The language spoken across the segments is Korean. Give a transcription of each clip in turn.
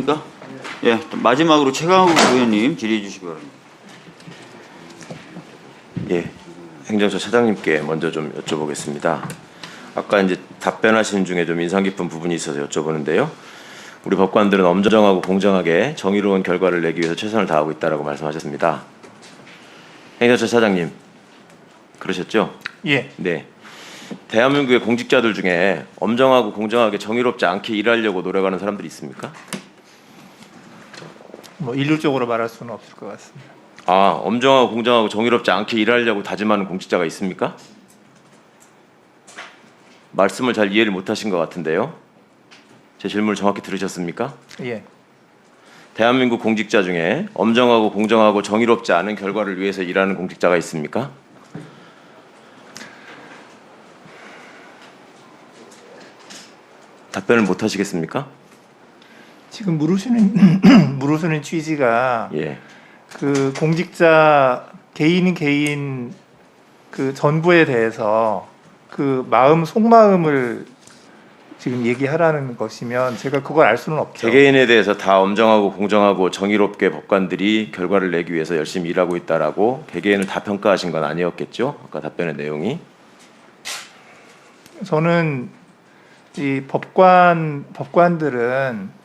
있습니까? 예, 마지막으로 최강욱 의원님 질의해 주시기 바랍니다. 예, 행정처 차장님께 먼저 좀 여쭤보겠습니다. 아까 이제 답변하신 중에 좀 인상 깊은 부분이 있어서 여쭤보는데요. 우리 법관들은 엄정하고 공정하게 정의로운 결과를 내기 위해서 최선을 다하고 있다라고 말씀하셨습니다. 행정처 차장님, 그러셨죠? 예. 네. 대한민국의 공직자들 중에 엄정하고 공정하게 정의롭지 않게 일하려고 노력하는 사람들이 있습니까? 뭐 일률적으로 말할 수는 없을 것 같습니다. 아, 엄정하고 공정하고 정의롭지 않게 일하려고 다짐하는 공직자가 있습니까? 말씀을 잘 이해를 못하신 것 같은데요. 제 질문을 정확히 들으셨습니까? 예. 대한민국 공직자 중에 엄정하고 공정하고 정의롭지 않은 결과를 위해서 일하는 공직자가 있습니까? 답변을 못 하시겠습니까? 지금 물으시는 취지가 예. 그 공직자 개인 그 전부에 대해서 그 마음 속마음을 지금 얘기하라는 것이면 제가 그걸 알 수는 없죠. 개개인에 대해서 다 엄정하고 공정하고 정의롭게 법관들이 결과를 내기 위해서 열심히 일하고 있다라고 개개인을 다 평가하신 건 아니었겠죠? 아까 답변의 내용이. 저는 이 법관들은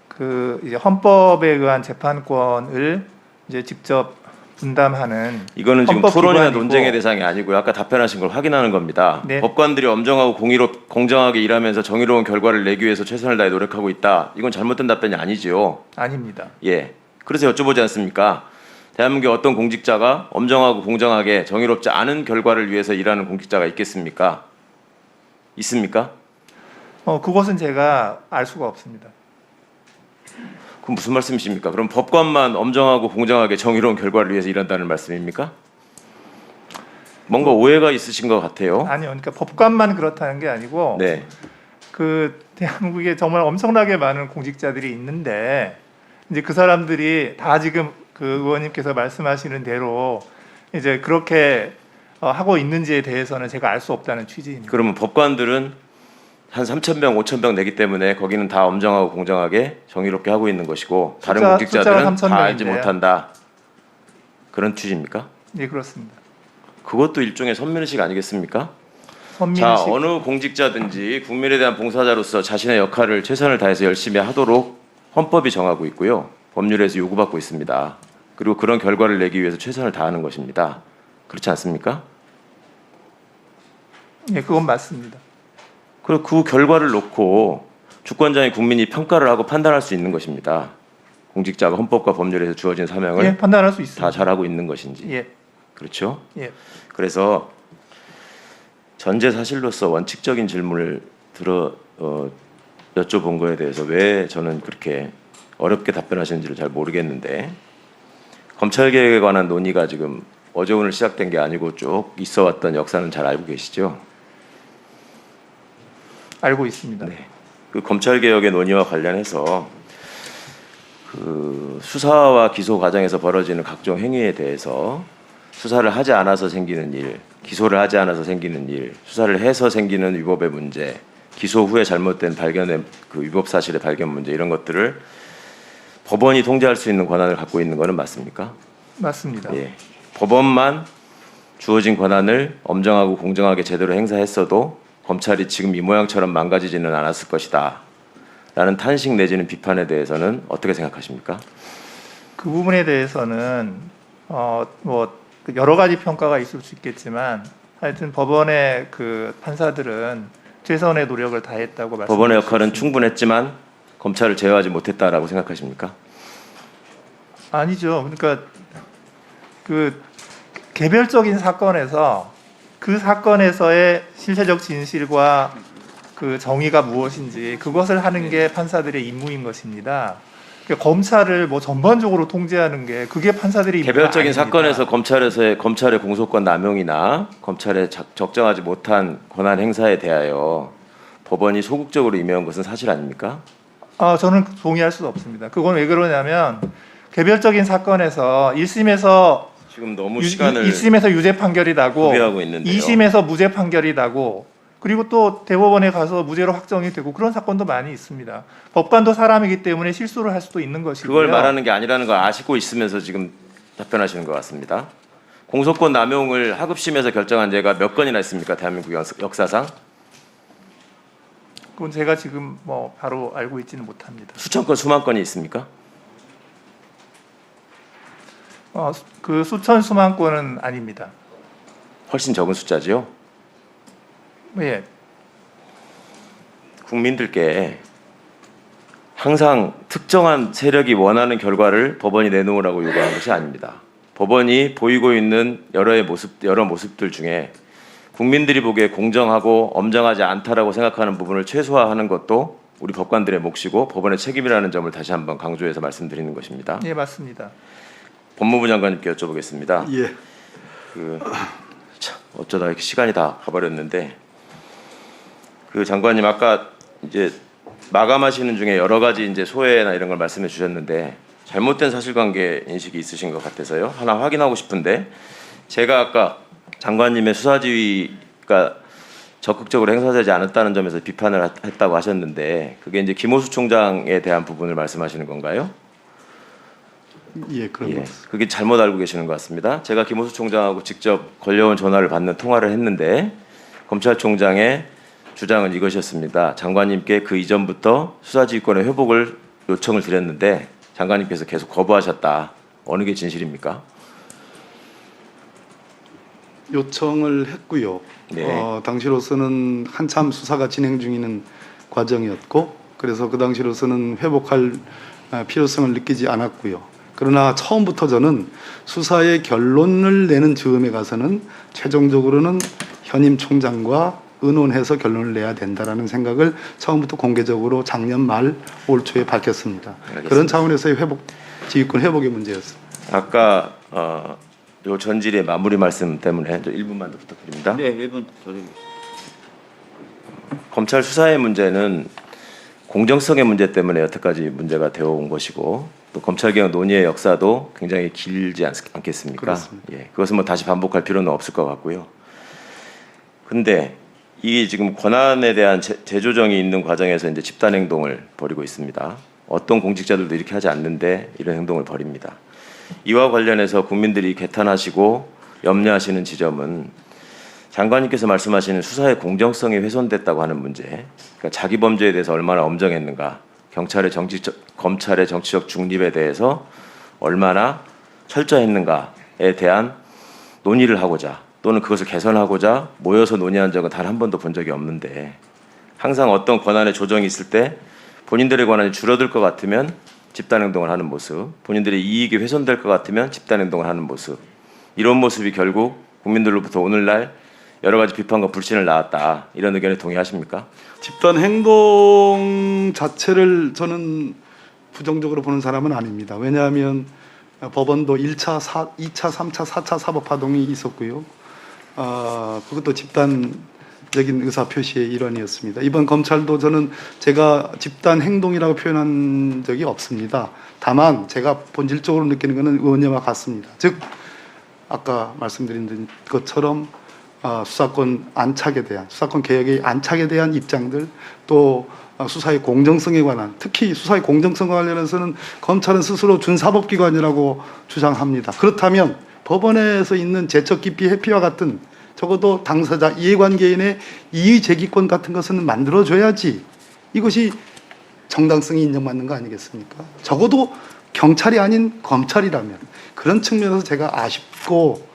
그 이제 헌법에 의한 재판권을 이제 직접 분담하는 이거는 지금 헌법 토론이나 기관이고, 논쟁의 대상이 아니고요. 아까 답변하신 걸 확인하는 겁니다. 네. 법관들이 엄정하고 공정하게 일하면서 정의로운 결과를 내기 위해서 최선을 다해 노력하고 있다. 이건 잘못된 답변이 아니지요. 아닙니다. 예. 그래서 여쭤보지 않습니까? 대한민국의 어떤 공직자가 엄정하고 공정하게 정의롭지 않은 결과를 위해서 일하는 공직자가 있겠습니까? 있습니까? 그것은 제가 알 수가 없습니다. 그럼 무슨 말씀이십니까? 그럼 법관만 엄정하고 공정하게 정의로운 결과를 위해서 일한다는 말씀입니까? 뭔가 오해가 있으신 것 같아요. 아니요, 그러니까 법관만 그렇다는 게 아니고 네. 그 대한민국에 정말 엄청나게 많은 공직자들이 있는데 이제 그 사람들이 다 지금 그 의원님께서 말씀하시는 대로 이제 그렇게 하고 있는지에 대해서는 제가 알 수 없다는 취지입니다. 그러면 법관들은 한 3,000명, 5,000명 되기 때문에 거기는 다 엄정하고 공정하게 정의롭게 하고 있는 것이고 다른 공직자들은 다 알지 못한다. 그런 취지입니까? 예, 그렇습니다. 그것도 일종의 선민의식 아니겠습니까? 선민식. 자, 어느 공직자든지 국민에 대한 봉사자로서 자신의 역할을 최선을 다해서 열심히 하도록 헌법이 정하고 있고요. 법률에서 요구받고 있습니다. 그리고 그런 결과를 내기 위해서 최선을 다하는 것입니다. 그렇지 않습니까? 예, 그건 맞습니다. 그리고 그 결과를 놓고 주권자인 국민이 평가를 하고 판단할 수 있는 것입니다. 공직자가 헌법과 법률에서 주어진 사명을 예, 판단할 수 있습니다. 다 잘하고 있는 것인지. 예, 그렇죠? 예. 그래서 전제 사실로서 원칙적인 질문을 여쭤본 거에 대해서 왜 저는 그렇게 어렵게 답변하시는지를 잘 모르겠는데 검찰 개혁에 관한 논의가 지금 어제 오늘 시작된 게 아니고 쭉 있어왔던 역사는 잘 알고 계시죠? 알고 있습니다. 네. 그 검찰 개혁의 논의와 관련해서 그 수사와 기소 과정에서 벌어지는 각종 행위에 대해서 수사를 하지 않아서 생기는 일, 기소를 하지 않아서 생기는 일, 수사를 해서 생기는 위법의 문제, 기소 후에 잘못된 발견의 그 위법 사실의 발견 문제 이런 것들을 법원이 통제할 수 있는 권한을 갖고 있는 것은 맞습니까? 맞습니다. 예. 법원만 주어진 권한을 엄정하고 공정하게 제대로 행사했어도 검찰이 지금 이 모양처럼 망가지지는 않았을 것이다 라는 탄식 내지는 비판에 대해서는 어떻게 생각하십니까? 그 부분에 대해서는 뭐 여러 가지 평가가 있을 수 있겠지만 하여튼 법원의 그 판사들은 최선의 노력을 다했다고 말씀드릴 법원의 수 역할은 있습니다. 충분했지만 검찰을 제어하지 못했다라고 생각하십니까? 아니죠. 그러니까 그 개별적인 사건에서 그 사건에서의 실체적 진실과 그 정의가 무엇인지 그것을 하는 게 판사들의 임무인 것입니다. 그러니까 검찰을 뭐 전반적으로 통제하는 게 그게 판사들의 임무가 개별적인 아닙니다. 사건에서 검찰의 공소권 남용이나 검찰의 적정하지 못한 권한 행사에 대하여 법원이 소극적으로 임해온 것은 사실 아닙니까? 저는 동의할 수 없습니다. 그건 왜 그러냐면 개별적인 사건에서 1심에서 지금 너무 시간을 1심에서 유죄 판결이 나고 소비하고 있는데요. 2심에서 무죄 판결이 나고 그리고 또 대법원에 가서 무죄로 확정이 되고 그런 사건도 많이 있습니다. 법관도 사람이기 때문에 실수를 할 수도 있는 것이고요. 그걸 말하는 게 아니라는 걸 아시고 있으면서 지금 답변하시는 것 같습니다. 공소권 남용을 하급심에서 결정한 죄가 몇 건이나 있습니까? 대한민국 역사상? 그건 제가 지금 뭐 바로 알고 있지는 못합니다. 수천 건, 수만 건이 있습니까? 그 수천 수만 건은 아닙니다. 훨씬 적은 숫자지요. 예. 국민들께 항상 특정한 세력이 원하는 결과를 법원이 내놓으라고 요구하는 것이 아닙니다. 법원이 보이고 있는 여러 모습들 중에 국민들이 보기에 공정하고 엄정하지 않다라고 생각하는 부분을 최소화하는 것도 우리 법관들의 몫이고 법원의 책임이라는 점을 다시 한번 강조해서 말씀드리는 것입니다. 예, 맞습니다. 법무부 장관님께 여쭤보겠습니다. 예. 참, 어쩌다 이렇게 시간이 다 가버렸는데 그 장관님 아까 이제 마감하시는 중에 여러 가지 이제 소회나 이런 걸 말씀해 주셨는데 잘못된 사실관계 인식이 있으신 것 같아서요. 하나 확인하고 싶은데 제가 아까 장관님의 수사지휘가 적극적으로 행사되지 않았다는 점에서 비판을 했다고 하셨는데 그게 이제 김호수 총장에 대한 부분을 말씀하시는 건가요? 예, 그런 것. 그게 잘못 알고 계시는 것 같습니다. 제가 김호수 총장하고 직접 걸려온 전화를 받는 통화를 했는데 검찰총장의 주장은 이것이었습니다. 장관님께 그 이전부터 수사지휘권의 회복을 요청을 드렸는데 장관님께서 계속 거부하셨다. 어느 게 진실입니까? 요청을 했고요. 네. 당시로서는 한참 수사가 진행 중인 과정이었고 그래서 그 당시로서는 회복할 필요성을 느끼지 않았고요. 그러나 처음부터 저는 수사의 결론을 내는 즈음에 가서는 최종적으로는 현임 총장과 의논해서 결론을 내야 된다라는 생각을 처음부터 공개적으로 작년 말 올 초에 밝혔습니다. 알겠습니다. 그런 차원에서의 지휘권 회복의 문제였습니다. 아까 요 전질의 마무리 말씀 때문에 1분만 더 부탁드립니다. 네, 1분 더 드리겠습니다. 검찰 수사의 문제는 공정성의 문제 때문에 여태까지 문제가 되어 온 것이고 또 검찰개혁 논의의 역사도 굉장히 길지 않겠습니까? 그렇습니다. 예, 그것은 뭐 다시 반복할 필요는 없을 것 같고요. 근데 이 지금 권한에 대한 재조정이 있는 과정에서 이제 집단 행동을 벌이고 있습니다. 어떤 공직자들도 이렇게 하지 않는데 이런 행동을 벌입니다. 이와 관련해서 국민들이 개탄하시고 염려하시는 지점은 장관님께서 말씀하시는 수사의 공정성이 훼손됐다고 하는 문제, 그러니까 자기 범죄에 대해서 얼마나 엄정했는가, 검찰의 정치적 중립에 대해서 얼마나 철저했는가에 대한 논의를 하고자 또는 그것을 개선하고자 모여서 논의한 적은 단 한 번도 본 적이 없는데 항상 어떤 권한의 조정이 있을 때 본인들의 권한이 줄어들 것 같으면 집단행동을 하는 모습, 본인들의 이익이 훼손될 것 같으면 집단행동을 하는 모습, 이런 모습이 결국 국민들로부터 오늘날 여러 가지 비판과 불신을 낳았다. 이런 의견에 동의하십니까? 집단 행동 자체를 저는 부정적으로 보는 사람은 아닙니다. 왜냐하면 법원도 1차, 2차, 3차, 4차 사법파동이 있었고요. 그것도 집단적인 의사표시의 일환이었습니다. 이번 검찰도 저는 제가 집단 행동이라고 표현한 적이 없습니다. 다만 제가 본질적으로 느끼는 것은 의원님과 같습니다. 즉 아까 말씀드린 것처럼 수사권 안착에 대한 수사권 개혁의 안착에 대한 입장들 또 수사의 공정성에 관한 특히 수사의 공정성과 관련해서는 검찰은 스스로 준사법기관이라고 주장합니다. 그렇다면 법원에서 있는 제척 기피 회피와 같은 적어도 당사자 이해관계인의 이의제기권 같은 것은 만들어줘야지 이것이 정당성이 인정받는 거 아니겠습니까? 적어도 경찰이 아닌 검찰이라면 그런 측면에서 제가 아쉽고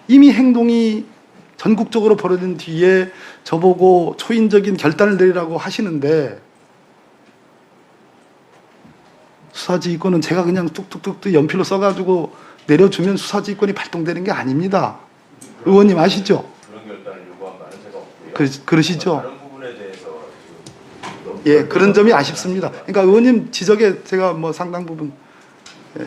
이미 행동이 전국적으로 벌어진 뒤에 저보고 초인적인 결단을 내리라고 하시는데 수사지휘권은 제가 그냥 뚝뚝뚝 연필로 써가지고 내려주면 수사지휘권이 발동되는 게 아닙니다. 의원님 아시죠? 그런 결단을 요구한 바는 제가 없고요. 그러시죠? 다른 부분에 대해서 예, 그런 점이 아쉽습니다. 그러니까 의원님 지적에 제가 뭐 상당 부분 예,